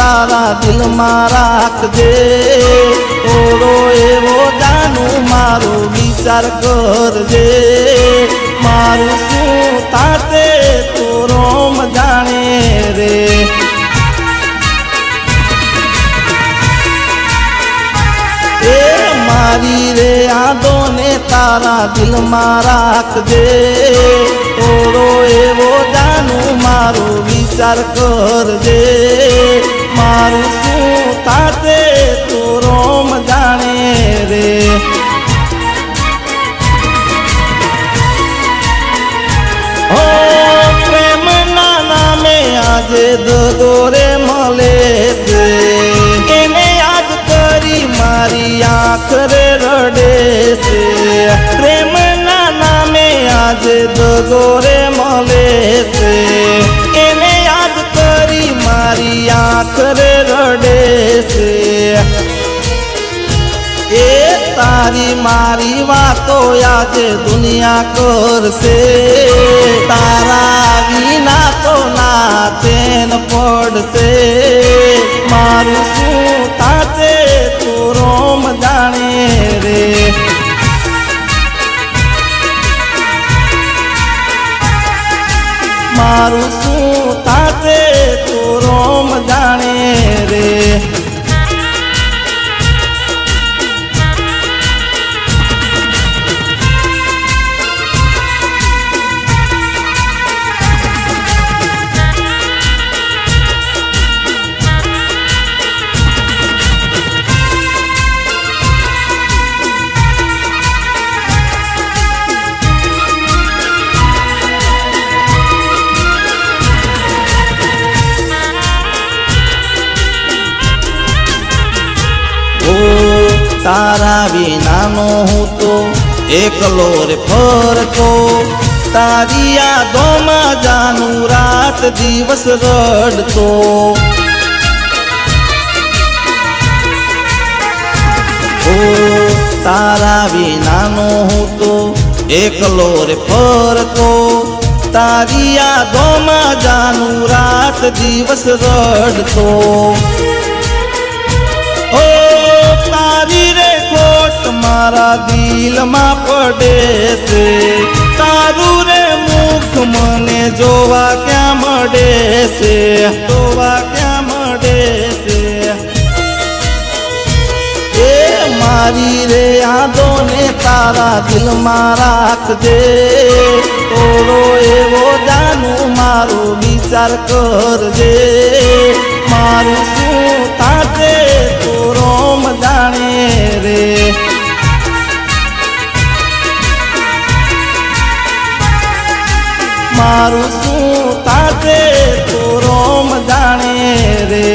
તારા દિલમાં રાખજે થોડો એવો જાનું મારો વિચાર કરજે મારું શું થાશે તો રોમ જાણે રે એ મારી રે યાદોને તારા દિલમાં રાખજે થોડો એવો જાનું મારો વિચાર કરજે મારું શું થાશે તો રોમ જાણે રે ઓ પ્રેમના નામે આજે દગોરે મળે છે એને યાદ કરી મારી આંખ રે રડે છે પ્રેમના નામે આજે દગોરે મળે છે એને યાદ કરી મારી આંખ રે રડે છે એ તારી મારી વાતો આજે દુનિયા કરશે તારા વિના તો ના ચેન પડશે મારું શું થાશે તો રોમ જાણે રે મારું શું થાશે તો રોમ જાણે રે તારા વિનાનો હું તો એકલો રે ફરતો તારી યાદોમાં જાનું રાત દિવસ રડતો ઓ તારા વિનાનો હું તો એકલો રે ફરતો તારી યાદોમાં જાનું રાત દિવસ રડતો ઓ તારી રે ખોટ મારા દિલમાં પડે છે તારું રે મુખ મને જોવા ક્યાં મળે છે જોવા ક્યાં મળે છે એ મારી રે યાદોને તારા દિલમાં રાખજે થોડો એવો જાનું મારો વિચાર કરજે મારું શું થાશે તો રોમ જાણે રે મારું શું થાશે તો રોમ જાણે રે